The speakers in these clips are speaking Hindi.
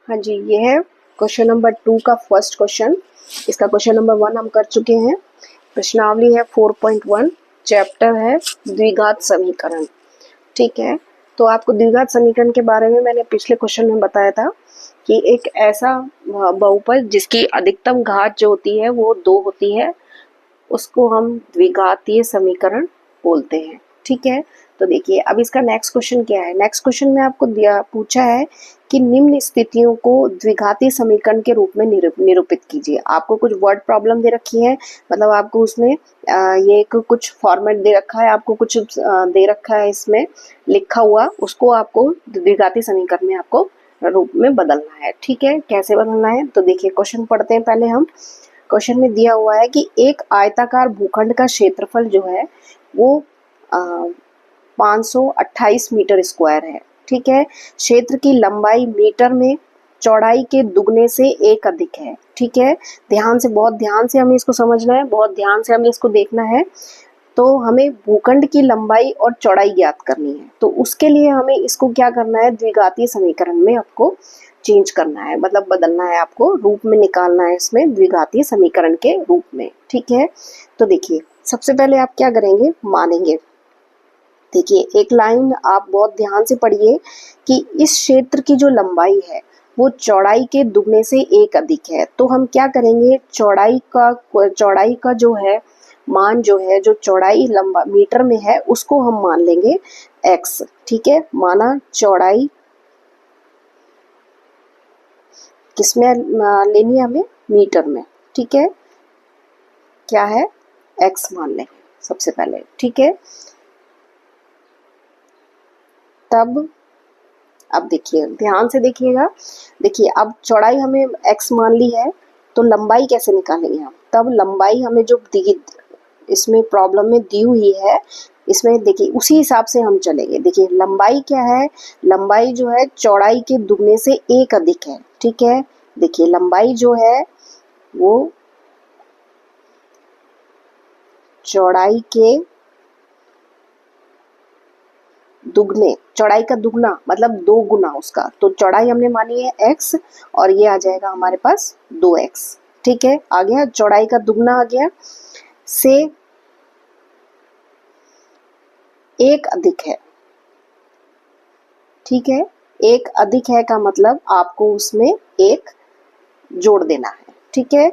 हाँ जी, ये है क्वेश्चन नंबर 2 का फर्स्ट क्वेश्चन। इसका क्वेश्चन नंबर 1 हम कर चुके हैं। प्रश्नावली है 4.1, चैप्टर है द्विघात समीकरण। ठीक है, तो आपको द्विघात समीकरण के बारे में मैंने पिछले क्वेश्चन में बताया था कि एक ऐसा बहुपद जिसकी अधिकतम घात जो होती है वो 2 होती है, उसको हम द्विघातीय समीकरण बोलते हैं। ठीक है, तो देखिए अब इसका नेक्स्ट क्वेश्चन क्या है। नेक्स्ट क्वेश्चन में आपको दिया पूछा है कि निम्न स्थितियों को द्विघातीय समीकरण के रूप में निरूपित कीजिए। आपको कुछ वर्ड प्रॉब्लम दे रखी है, मतलब आपको उसमें ये कुछ फॉर्मेट दे रखा है, आपको कुछ दे रखा है इसमें लिखा हुआ, उसको आपको द्विघातीय समीकरण में आपको रूप में बदलना है। ठीक है, कैसे बदलना है तो देखिए क्वेश्चन पढ़ते हैं पहले हम। क्वेश्चन में दिया हुआ है कि एक आयताकार भूखंड का क्षेत्रफल जो है वो 528 मीटर स्क्वायर है। ठीक है, क्षेत्र की लंबाई मीटर में चौड़ाई के दुगने से एक अधिक है। ठीक है, ध्यान से, बहुत ध्यान से हमें इसको समझना है, बहुत ध्यान से हमें इसको देखना है। तो हमें भूखंड की लंबाई और चौड़ाई ज्ञात करनी है, तो उसके लिए हमें इसको क्या करना है, द्विघातीय समीकरण में आपको चेंज करना है, मतलब बदलना है, आपको रूप में निकालना है इसमें द्विघातीय समीकरण के रूप में। ठीक है, तो देखिए सबसे पहले आप क्या करेंगे, मानेंगे। देखिए एक लाइन आप बहुत ध्यान से पढ़िए कि इस क्षेत्र की जो लंबाई है वो चौड़ाई के दुगने से एक अधिक है। तो हम क्या करेंगे, चौड़ाई का जो है मान जो है, जो चौड़ाई लंबा मीटर में है उसको हम मान लेंगे x। ठीक है, माना चौड़ाई किसमें लेनी है, हमें मीटर में। ठीक है, क्या है, x मान लेंगे सबसे पहले। ठीक है, तब अब देखिए ध्यान से देखिएगा। देखिए अब चौड़ाई हमें x मान ली है, तो लंबाई कैसे निकालेंगे हम, तब लंबाई हमें जो दी इसमें प्रॉब्लम में दी हुई है, इसमें देखिए उसी हिसाब से हम चलेंगे। देखिए लंबाई क्या है, लंबाई जो है चौड़ाई के दुगने से एक अधिक है। ठीक है, देखिए लंबाई जो है वो चौड़ाई के दुगने, चौड़ाई का दुगना मतलब 2 गुना उसका, तो चौड़ाई हमने मानी है x और ये आ जाएगा हमारे पास 2x। ठीक है, आ गया, चौड़ाई का दुगना आ गया, से एक अधिक है। ठीक है, एक अधिक है का मतलब आपको उसमें एक जोड़ देना है। ठीक है,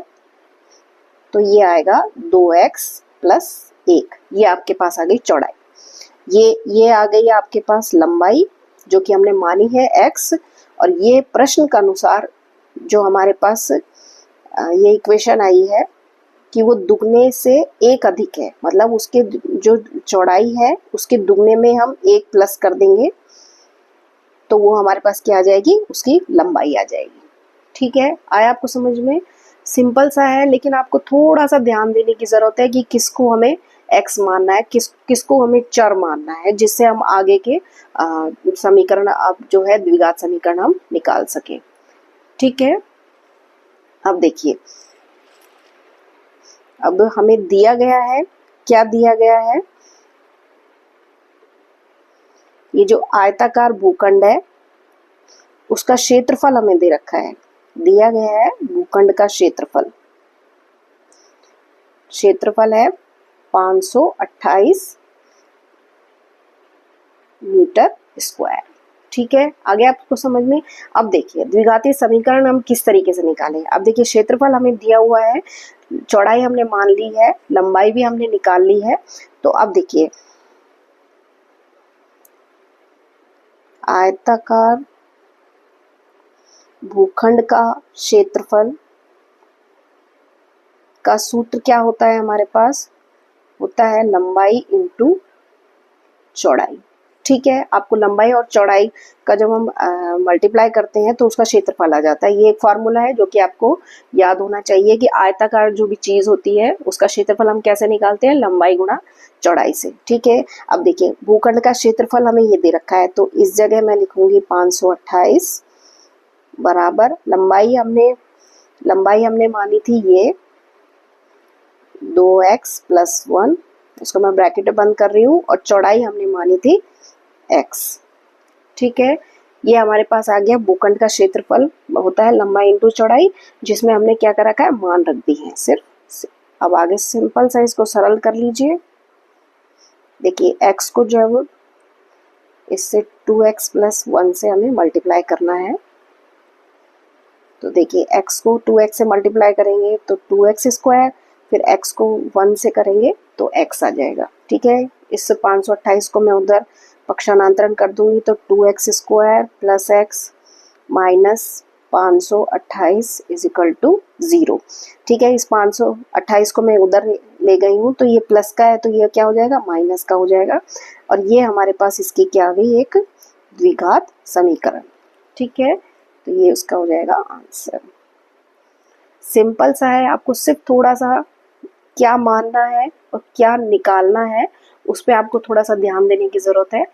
तो ये आएगा 2x प्लस 1, ये आपके पास आ गई चौड़ाई। ये आ गई आपके पास लंबाई जो कि हमने मानी है x, और ये प्रश्न के अनुसार जो हमारे पास ये इक्वेशन आई है कि वो दुगने से एक अधिक है, मतलब उसके जो चौड़ाई है उसके दुगने में हम एक प्लस कर देंगे, तो वो हमारे पास क्या आ जाएगी, उसकी लंबाई आ जाएगी। ठीक है, आया आपको समझ में, सिंपल सा है, लेकिन आपको थोड़ा सा ध्यान देने की जरूरत है कि किसको हमें x मानना है, किसको हमें चर मानना है, जिससे हम आगे के समीकरण अब जो है द्विघात समीकरण हम निकाल सके। ठीक है, अब देखिए अब हमें दिया गया है, क्या दिया गया है, ये जो आयताकार भूखंड है उसका क्षेत्रफल हमें दे रखा है, दिया गया है भूखंड का क्षेत्रफल, क्षेत्रफल है 528 मीटर स्क्वायर। ठीक है, आगे आपको समझ में। अब देखिए द्विघातीय समीकरण हम किस तरीके से निकालें। अब देखिए क्षेत्रफल हमें दिया हुआ है, चौड़ाई हमने मान ली है, लंबाई भी हमने निकाल ली है। तो अब देखिए आयताकार भूखंड का क्षेत्रफल का सूत्र क्या होता है, हमारे पास होता है लंबाई इंटू चौड़ाई। ठीक है, आपको लंबाई और चौड़ाई का जब हम मल्टीप्लाई करते हैं तो उसका क्षेत्रफल आ जाता है। ये एक फार्मूला है जो कि आपको याद होना चाहिए कि आयताकार जो भी चीज होती है उसका क्षेत्रफल हम कैसे निकालते हैं, लंबाई गुणा चौड़ाई से। ठीक है, अब देखिए भूखंड का क्षेत्रफल हमें ये दे रखा है, तो इस जगह मैं लिखूंगी 528 बराबर लंबाई हमने मानी थी ये 2x प्लस 1, इसको मैं ब्रैकेट बंद कर रही हूँ, और चौड़ाई हमने मानी थी x। ठीक है, ये हमारे पास आ गया भूखंड का क्षेत्रफल होता है लंबाई इंटू चौड़ाई, जिसमें हमने क्या कर रखा है, मान रख दी है सिर्फ। अब आगे सिंपल सा इसको सरल कर लीजिए। देखिए x को जब इससे 2x + 1 से हमें मल्टीप्लाई करना है, तो देखिए x को 2x से मल्टीप्लाई करेंगे तो 2x², फिर x को 1 से करेंगे तो x आ जाएगा। ठीक है, इस 528 को मैं उधर पक्षांतरण कर दूंगी तो 2x² + x - 528 = 0। ठीक है, इस 528 को मैं उधर ले गई हूँ तो ये प्लस का है तो ये क्या हो जाएगा, माइनस का हो जाएगा। और ये हमारे पास इसकी क्या आ गई, एक द्विघात समीकरण। ठीक है, तो ये उसका हो जाएगा आंसर। सिंपल सा है, आपको सिर्फ थोड़ा सा क्या मानना है और क्या निकालना है उस पर आपको थोड़ा सा ध्यान देने की ज़रूरत है।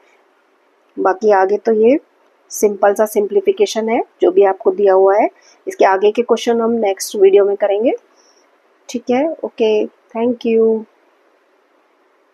बाकी आगे तो ये सिंपल सा सिंप्लीफिकेशन है जो भी आपको दिया हुआ है। इसके आगे के क्वेश्चन हम नेक्स्ट वीडियो में करेंगे। ठीक है, ओके, थैंक यू।